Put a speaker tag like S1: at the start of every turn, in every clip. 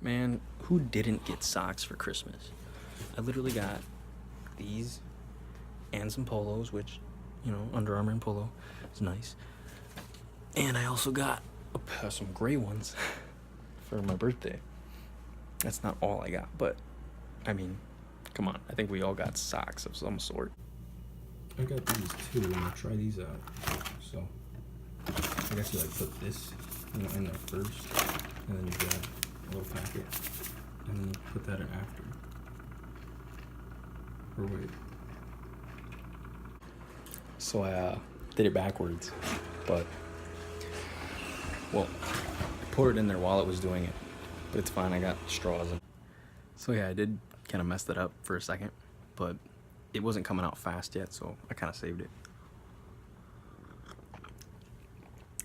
S1: Man, who didn't get socks for Christmas? I literally got these and some polos, which, you know, Under Armour and polo is nice. And I also got some gray ones for my birthday. That's not all I got, but, I mean, come on. I think we all got socks of some sort. I got these too, and I'll try these out. So, I guess you like put this, you know, in there first, and then you grab a little packet, and then you put that in after. Or wait. So I did it backwards, but, well, I poured it in there while it was doing it, but it's fine. I got straws. So yeah, I did kind of mess that up for a second, but it wasn't coming out fast yet, so I kind of saved it.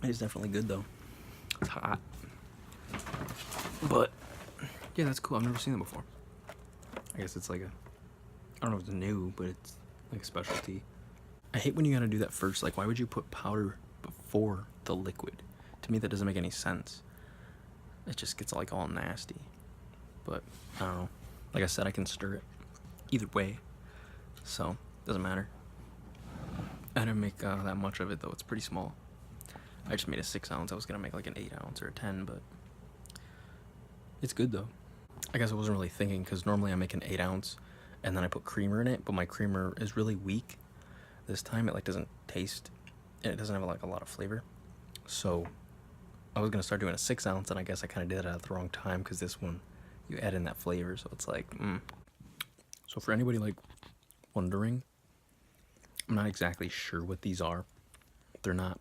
S1: It's definitely good though. It's hot. But yeah, that's cool. I've never seen it before. I guess it's like a, I don't know if it's new, but it's like a specialty. I hate when you gotta do that first. Like, why would you put powder before the liquid? To me, that doesn't make any sense. It just gets like all nasty. But I don't know. Like I said, I can stir it either way, so doesn't matter. I didn't make that much of it though. It's pretty small. I just made a 6 ounce. I was gonna make like an 8 ounce or a 10, but it's good though. I guess I wasn't really thinking, because normally I make an 8 ounce and then I put creamer in it, but my creamer is really weak. This time it like doesn't taste, and it doesn't have like a lot of flavor. So I was gonna start doing a 6 ounce, and I guess I kind of did it at the wrong time, because this one you add in that flavor, so it's like, So for anybody like wondering, I'm not exactly sure what these are. They're not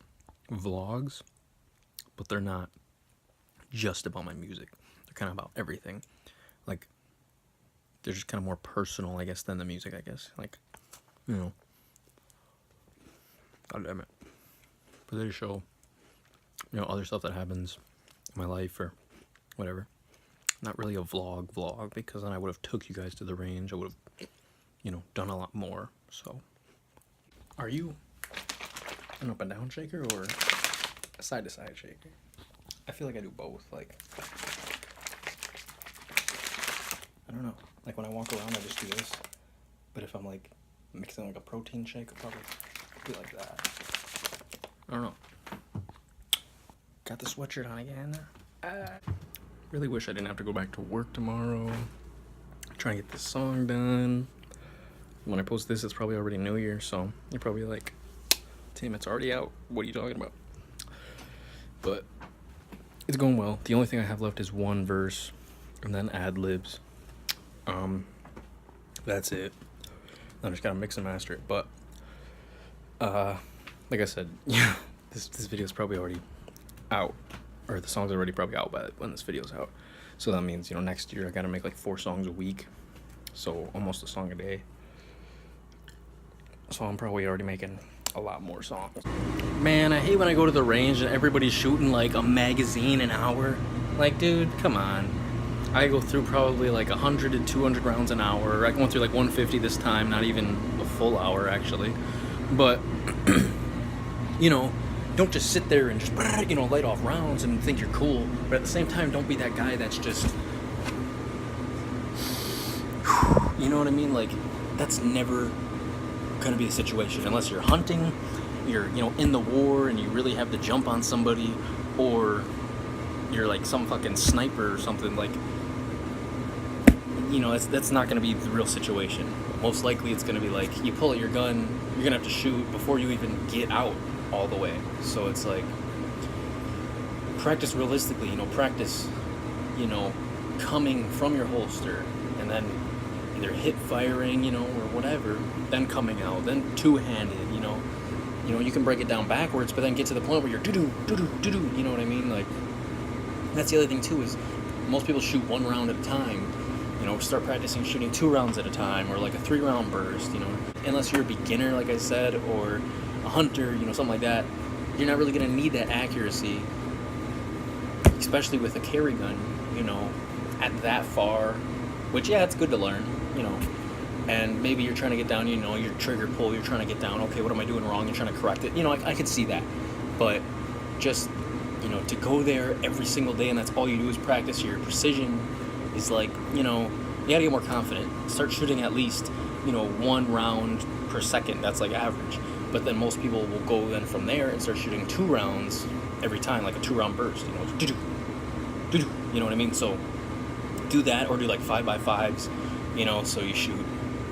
S1: vlogs, but they're not just about my music. They're kind of about everything. Like, they're just kind of more personal, I guess, than the music, I guess. Like, you know. God damn it. But they show, you know, other stuff that happens in my life or whatever. Not really a vlog, because then I would have took you guys to the range. I would have, you know, done a lot more. So, are you an up and down shaker or a side to side shaker? I feel like I do both. Like, I don't know. Like, when I walk around, I just do this. But if I'm like mixing like a protein shake, I'll probably be like that. I don't know. Got the sweatshirt on again. Really wish I didn't have to go back to work tomorrow. Trying to get this song done. When I post this, it's probably already New Year, so you're probably like, Tim, it's already out. What are you talking about? But it's going well. The only thing I have left is one verse and then ad-libs. That's it. I just gotta mix and master it. But like I said, yeah, this video is probably already out, or the song's already probably out by when this video's out. So that means, you know, next year I gotta make like 4 songs a week, so almost a song a day. So I'm probably already making a lot more songs. Man, I hate when I go to the range and everybody's shooting like a magazine an hour. Like, dude, come on. I go through probably like 100 to 200 rounds an hour. I went through like 150 this time, not even a full hour actually. But, you know, don't just sit there and just, you know, light off rounds and think you're cool. But at the same time, don't be that guy that's just, you know what I mean? Like, that's never gonna be the situation unless you're hunting, you're, you know, in the war and you really have to jump on somebody, or you're like some fucking sniper or something. Like, you know, that's not gonna be the real situation. Most likely it's gonna be like, you pull out your gun, you're gonna have to shoot before you even get out all the way. So it's like, practice realistically, you know, practice, you know, coming from your holster and then either hip firing, you know, or whatever, then coming out, then two-handed, you know, you can break it down backwards, but then get to the point where you're doo-doo, doo-doo, doo-doo, you know what I mean? Like, that's the other thing too, is most people shoot 1 round at a time. You know, start practicing shooting 2 rounds at a time, or like a 3-round burst, you know. Unless you're a beginner, like I said, or a hunter, you know, something like that, you're not really gonna need that accuracy, especially with a carry gun, you know, at that far, which, yeah, it's good to learn, you know. And maybe you're trying to get down, you know, your trigger pull, you're trying to get down, okay, what am I doing wrong? You're trying to correct it. You know, I could see that. But just you know, to go there every single day and that's all you do is practice your precision is like, you know, you gotta get more confident. Start shooting at least, you know, 1 round per second. That's like average. But then most people will go then from there and start shooting 2 rounds every time, like a 2-round burst, you know, you know what I mean? So do that, or do like 5x5s, you know, so you shoot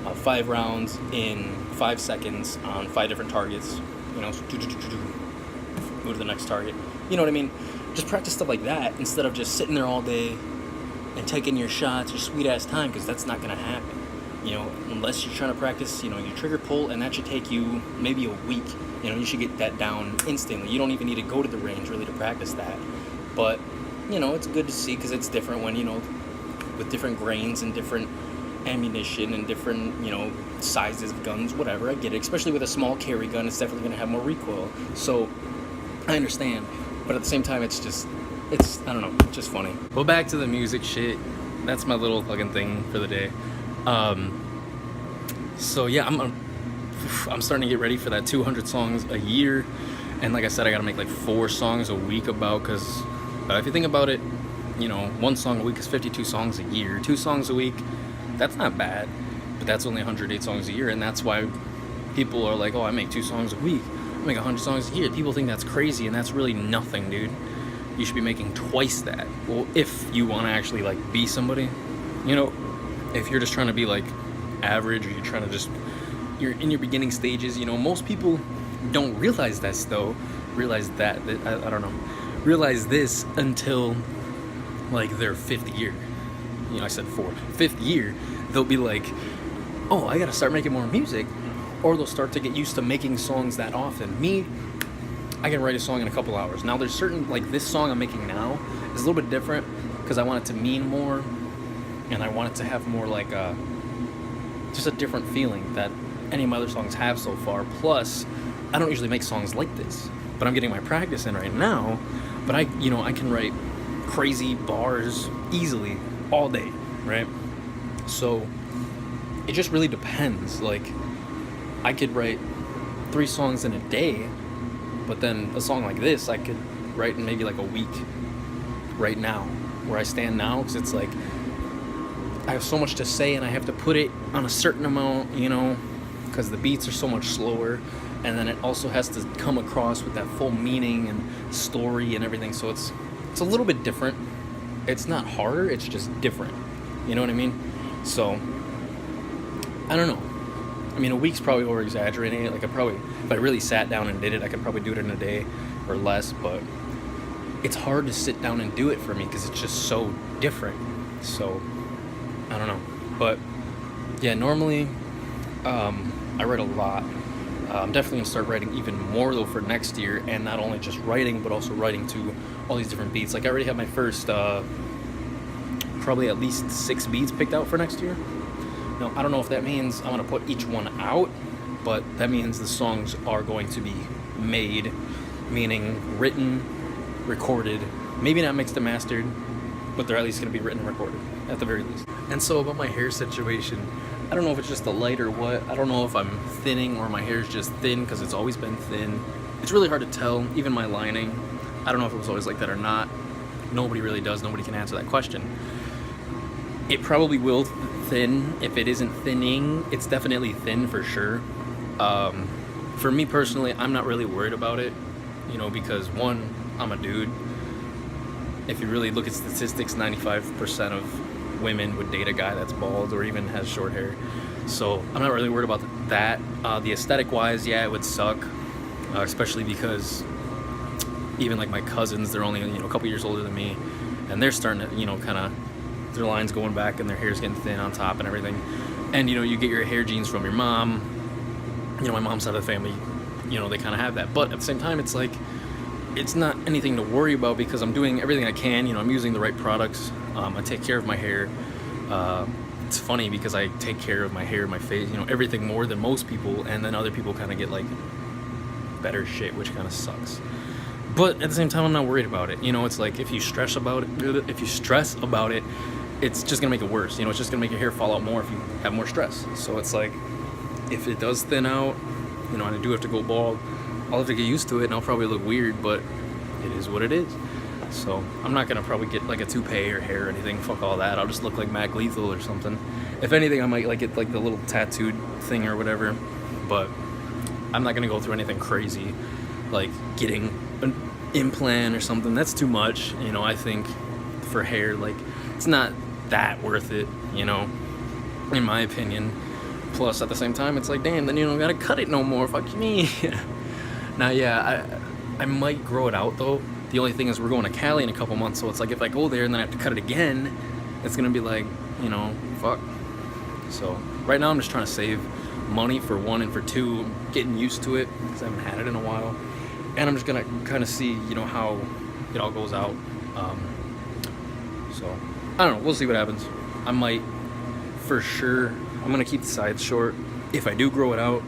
S1: 5 rounds in 5 seconds on 5 different targets, you know, so move to the next target, you know what I mean? Just practice stuff like that instead of just sitting there all day and taking your shots, your sweet ass time, because that's not gonna happen, you know, unless you're trying to practice, you know, your trigger pull, and that should take you maybe a week. You know, you should get that down instantly. You don't even need to go to the range really to practice that. But, you know, it's good to see because it's different when, you know, with different grains and different ammunition and different, you know, sizes of guns, whatever. I get it. Especially with a small carry gun, it's definitely going to have more recoil. So, I understand. But at the same time, it's, I don't know, just funny. Well, back to the music shit. That's my little fucking thing for the day. So, yeah, I'm starting to get ready for that 200 songs a year, and like I said, I gotta make like 4 songs a week because if you think about it, you know, 1 song a week is 52 songs a year. 2 songs a week, that's not bad, but that's only 108 songs a year, and that's why people are like, oh, I make 2 songs a week, I make 100 songs a year. People think that's crazy, and that's really nothing, dude. You should be making twice that. Well, if you want to actually like be somebody, you know, if you're just trying to be like average, or you're trying to just, you're in your beginning stages, you know, most people don't realize this though, realize this until like their 5th year. You know, I said 4th, 5th year, they'll be like, oh, I gotta start making more music, or they'll start to get used to making songs that often. Me, I can write a song in a couple hours. Now there's certain, like this song I'm making now is a little bit different because I want it to mean more, and I want it to have more like just a different feeling that any of my other songs have so far. Plus, I don't usually make songs like this, but I'm getting my practice in right now. But I can write crazy bars easily all day, right? So it just really depends. Like, I could write 3 songs in a day, but then a song like this I could write in maybe like a week right now, where I stand now, because it's like I have so much to say and I have to put it on a certain amount, you know, because the beats are so much slower, and then it also has to come across with that full meaning and story and everything. So it's a little bit different. It's not harder, it's just different. You know what I mean? So I don't know. I mean, a week's probably over exaggerating it. Like, if I really sat down and did it, I could probably do it in a day or less, but it's hard to sit down and do it for me because it's just so different. So I don't know. But yeah, normally I write a lot. I'm definitely gonna start writing even more though for next year, and not only just writing, but also writing to all these different beats. Like, I already have my first probably at least 6 beats picked out for next year. Now, I don't know if that means I'm gonna put each one out, but that means the songs are going to be made, meaning written, recorded, maybe not mixed and mastered, but they're at least gonna be written and recorded at the very least. And so about my hair situation, I don't know if it's just the light or what. I don't know if I'm thinning or my hair's just thin, because it's always been thin. It's really hard to tell. Even my lining, I don't know if it was always like that or not. Nobody really does. Nobody can answer that question. It probably will thin. If it isn't thinning, it's definitely thin for sure. For me personally, I'm not really worried about it, you know, because 1, I'm a dude. If you really look at statistics, 95% of women would date a guy that's bald or even has short hair. So I'm not really worried about that. The aesthetic wise, yeah, it would suck, especially because even like my cousins, they're only, you know, a couple years older than me, and they're starting to, you know, kind of, their lines going back and their hair's getting thin on top and everything. And, you know, you get your hair genes from your mom. You know, my mom's side of the family, you know, they kind of have that. But at the same time, it's like, it's not anything to worry about because I'm doing everything I can. You know, I'm using the right products. I take care of my hair. It's funny because I take care of my hair, my face, you know, everything more than most people. And then other people kind of get like better shit, which kind of sucks. But at the same time, I'm not worried about it. You know, it's like if you stress about it, it's just gonna make it worse. You know, it's just gonna make your hair fall out more if you have more stress. So it's like, if it does thin out, you know, and I do have to go bald, I'll have to get used to it, and I'll probably look weird. But it is what it is. So I'm not gonna probably get like a toupee or hair or anything. Fuck all that. I'll just look like Mac Lethal or something. If anything, I might like get like the little tattooed thing or whatever. But I'm not gonna go through anything crazy, like getting an implant or something. That's too much, you know. I think for hair, like, it's not that worth it, you know, in my opinion. Plus, at the same time, it's like, damn, then you don't gotta cut it no more. Fuck me. Now, yeah, I might grow it out though. The only thing is we're going to Cali in a couple months, so it's like if I go there and then I have to cut it again, it's gonna be like, you know, fuck. So right now I'm just trying to save money for one, and for two, I'm getting used to it because I haven't had it in a while, and I'm just gonna kind of see, you know, how it all goes out. So I don't know. We'll see what happens. I might, for sure, I'm gonna keep the sides short. If I do grow it out,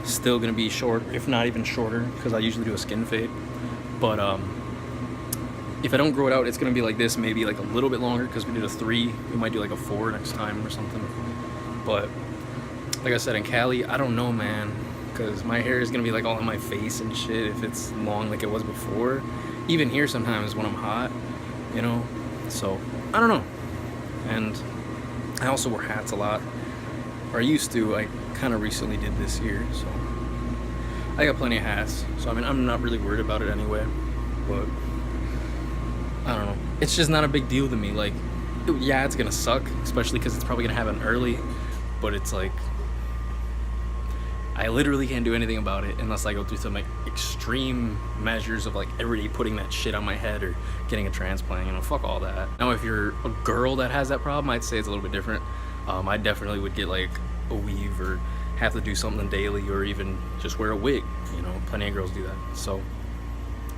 S1: still gonna be short, if not even shorter, because I usually do a skin fade. But if I don't grow it out, it's gonna be like this, maybe like a little bit longer, because we did a 3. We might do like a 4 next time or something. But like I said, in Cali, I don't know, man, because my hair is gonna be like all on my face and shit if it's long like it was before. Even here sometimes when I'm hot, you know. So I don't know. And I also wear hats a lot, or I used to. I kind of recently did this year, so I got plenty of hats. So I mean, I'm not really worried about it anyway. But I don't know. It's just not a big deal to me. Like, yeah, it's gonna suck, especially because it's probably gonna happen early. But it's like, I literally can't do anything about it unless I go through some like extreme measures of like every day putting that shit on my head or getting a transplant. You know, fuck all that. Now, if you're a girl that has that problem, I'd say it's a little bit different. I definitely would get like a weave or have to do something daily, or even just wear a wig. You know, plenty of girls do that. So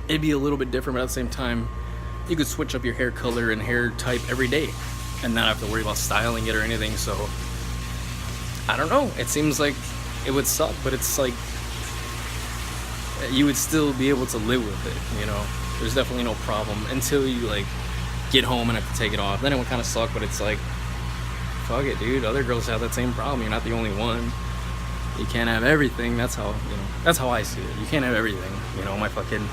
S1: it'd be a little bit different, but at the same time, you could switch up your hair color and hair type every day and not have to worry about styling it or anything. So I don't know. It seems like it would suck, but it's like you would still be able to live with it, you know. There's definitely no problem until you like get home and have to take it off. Then it would kind of suck, but it's like, fuck it, dude. Other girls have that same problem. You're not the only one. You can't have everything. That's how, you know, that's how I see it. You can't have everything. You know, my fucking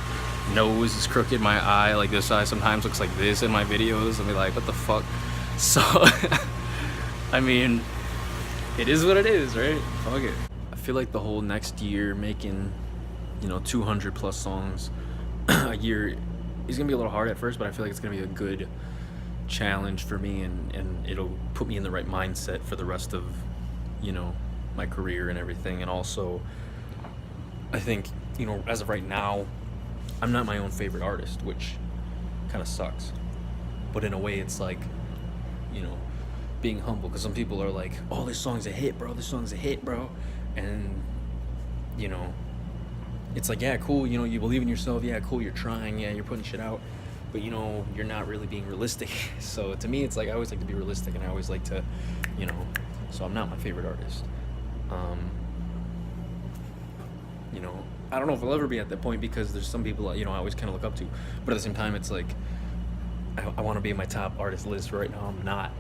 S1: nose is crooked. My eye, like this eye sometimes looks like this in my videos. I'll be like, what the fuck? So, I mean, it is what it is, right? Fuck it. I feel like the whole next year making, you know, 200 plus songs a year is gonna be a little hard at first, but I feel like it's gonna be a good challenge for me, and it'll put me in the right mindset for the rest of, you know, my career and everything. And also, I think, you know, as of right now, I'm not my own favorite artist, which kind of sucks. But in a way, it's like, you know, being humble, because some people are like, oh, this song's a hit, bro, this song's a hit, bro. And, you know, it's like, yeah, cool, you know, you believe in yourself, yeah, cool, you're trying, yeah, you're putting shit out, but, you know, you're not really being realistic. So to me, it's like, I always like to be realistic, and I always like to, you know, so I'm not my favorite artist. You know, I don't know if I'll ever be at that point, because there's some people, you know, I always kind of look up to, but at the same time, it's like, I want to be in my top artist list. Right now, I'm not.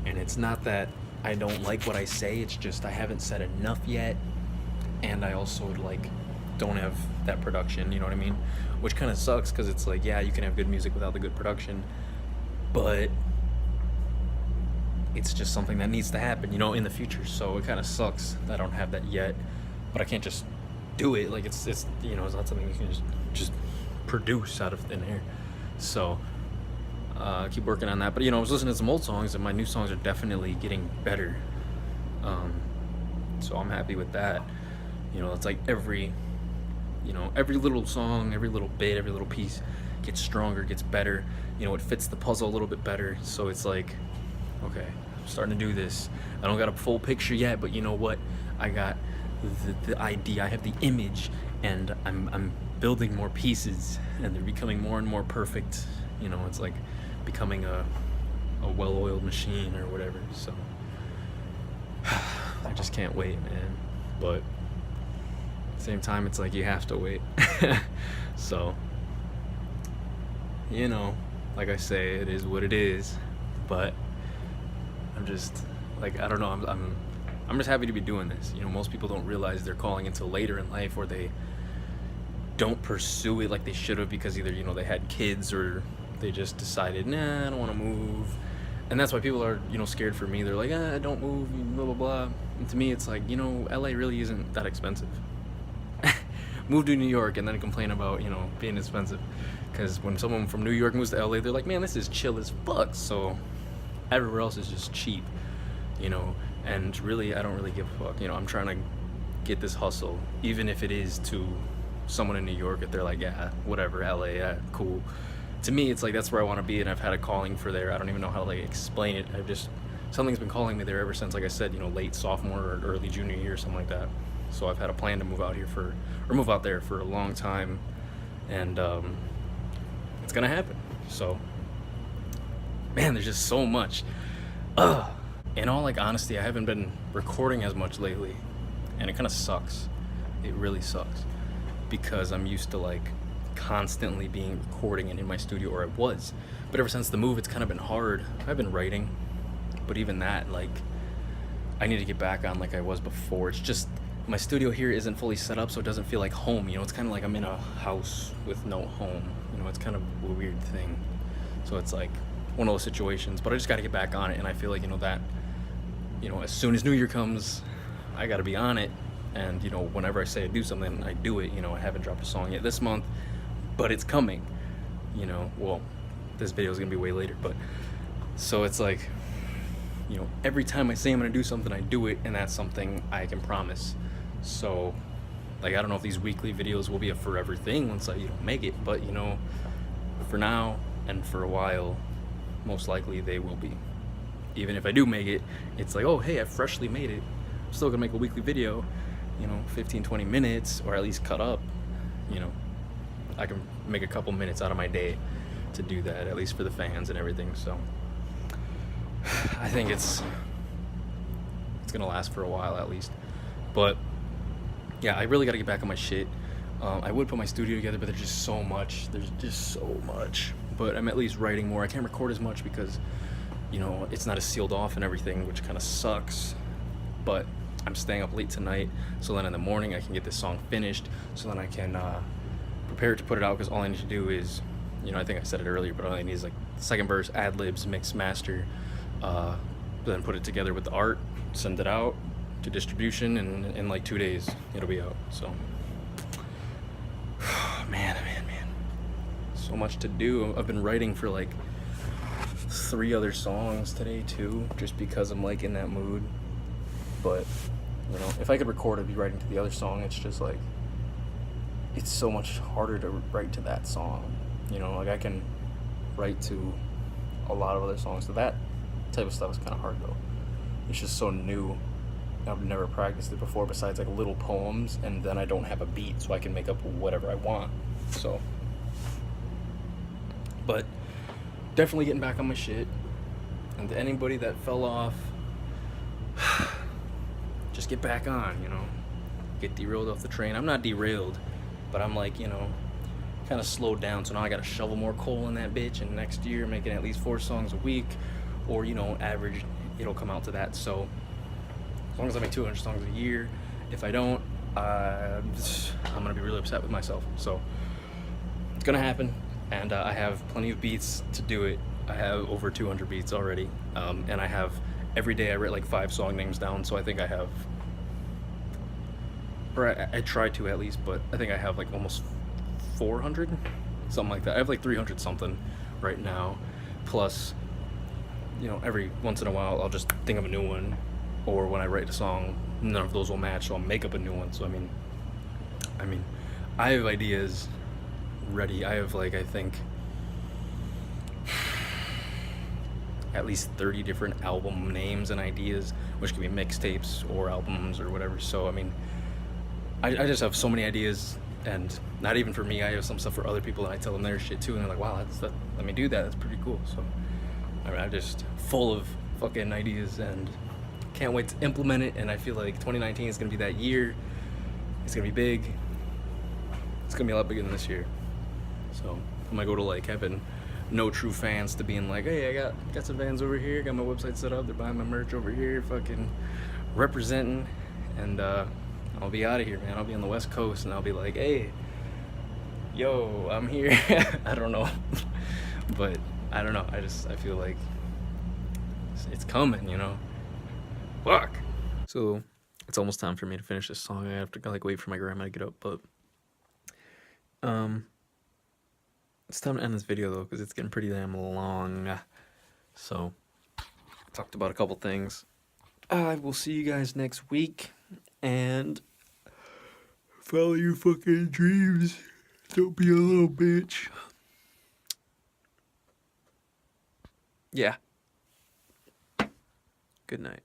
S1: And it's not that I don't like what I say, it's just I haven't said enough yet, and I also, like, don't have that production, you know what I mean? Which kind of sucks, because it's like, yeah, you can have good music without the good production, but it's just something that needs to happen, you know, in the future. So it kind of sucks that I don't have that yet, but I can't just do it. Like, it's you know, it's not something you can just produce out of thin air. So keep working on that. But, you know, I was listening to some old songs, and my new songs are definitely getting better. So I'm happy with that. You know, it's like every little song, every little bit, every little piece gets stronger, gets better. You know, it fits the puzzle a little bit better. So it's like, okay, I'm starting to do this. I don't got a full picture yet, but you know what? I got the idea, I have the image, and I'm building more pieces, and they're becoming more and more perfect. You know, it's like becoming a well-oiled machine or whatever. So I just can't wait, man. But at the same time, it's like you have to wait. So, you know, like I say, it is what it is. But I'm just like, I don't know, I'm just happy to be doing this. You know, most people don't realize they're calling until later in life, or they don't pursue it like they should have because either, you know, they had kids or they just decided, nah, I don't want to move. And that's why people are, you know, scared for me. They're like, don't move, blah, blah, blah. And to me, it's like, you know, LA really isn't that expensive. Move to New York and then complain about, you know, being expensive. Because when someone from New York moves to LA, they're like, man, this is chill as fuck. So everywhere else is just cheap, you know. And really, I don't really give a fuck. You know, I'm trying to get this hustle, even if it is to someone in New York, if they're like, yeah, whatever, LA, yeah, cool. To me, it's like, that's where I want to be, and I've had a calling for there. I don't even know how to, like, explain it. Something's been calling me there ever since, like I said, you know, late sophomore or early junior year, something like that. So I've had a plan to move out there for a long time, and it's gonna happen. So, man, there's just so much. In all, like, honesty, I haven't been recording as much lately, and it kind of sucks. It really sucks, because I'm used to, like, constantly being recording and in my studio, or I was. But ever since the move, it's kind of been hard. I've been writing, but even that, like, I need to get back on like I was before. It's just, my studio here isn't fully set up, so it doesn't feel like home, you know. It's kind of like I'm in a house with no home, you know. It's kind of a weird thing. So it's like one of those situations, but I just got to get back on it. And I feel like, you know, that, you know, as soon as New Year comes, I got to be on it. And, you know, whenever I say I do something, I do it. You know, I haven't dropped a song yet this month, but it's coming, you know. Well, this video is gonna be way later, but so it's like, you know, every time I say I'm gonna do something, I do it, and that's something I can promise. So, like, I don't know if these weekly videos will be a forever thing once I, you know, make it, but, you know, for now and for a while, most likely they will be. Even if I do make it, it's like, oh, hey, I freshly made it. I'm still gonna make a weekly video, you know, 15-20 minutes, or at least cut up, you know. I can make a couple minutes out of my day to do that, at least for the fans and everything. So I think it's gonna last for a while at least. But yeah, I really gotta get back on my shit. I would put my studio together, but there's just so much. But I'm at least writing more. I can't record as much because, you know, it's not as sealed off and everything, which kind of sucks. But I'm staying up late tonight, so then in the morning I can get this song finished, so then I can prepared to put it out, because all I need to do is, you know, I think I said it earlier, but all I need is like second verse, ad libs, mix, master, then put it together with the art, send it out to distribution, and in like 2 days it'll be out. So man, so much to do. I've been writing for like 3 other songs today too, just because I'm like in that mood. But, you know, if I could record, I'd be writing to the other song. It's just like, it's so much harder to write to that song, you know. Like, I can write to a lot of other songs, so that type of stuff is kind of hard though. It's just so new. I've never practiced it before, besides like little poems, and then I don't have a beat, so I can make up whatever I want. So, but definitely getting back on my shit. And to anybody that fell off, just get back on, you know. Get derailed off the train. I'm not derailed, but I'm like, you know, kind of slowed down. So now I got to shovel more coal in that bitch, and next year making at least 4 songs a week, or, you know, average, it'll come out to that. So as long as I make 200 songs a year, if I don't, I'm gonna be really upset with myself. So it's gonna happen, and I have plenty of beats to do it. I have over 200 beats already, and I have, every day I write like 5 song names down, so I think I have, or I try to at least, but I think I have like almost 400, something like that. I have like 300 something right now, plus, you know, every once in a while I'll just think of a new one, or when I write a song, none of those will match, so I'll make up a new one. So I mean, I have ideas ready. I have like, I think, at least 30 different album names and ideas, which can be mixtapes or albums or whatever. So I mean, I just have so many ideas, and not even for me, I have some stuff for other people, and I tell them their shit too, and they're like, wow, let me do that, that's pretty cool. So I mean, I'm just full of fucking ideas and can't wait to implement it. And I feel like 2019 is gonna be that year. It's gonna be big. It's gonna be a lot bigger than this year. So I'm gonna go to like having no true fans to being like, hey, I got some fans over here, got my website set up, they're buying my merch over here, fucking representing, and I'll be out of here, man. I'll be on the West Coast, and I'll be like, hey, yo, I'm here. I don't know. But I don't know. I feel like it's coming, you know? Fuck. So it's almost time for me to finish this song. I have to like wait for my grandma to get up, but it's time to end this video though, because it's getting pretty damn long. So I talked about a couple things. I will see you guys next week, and follow your fucking dreams. Don't be a little bitch. Yeah. Good night.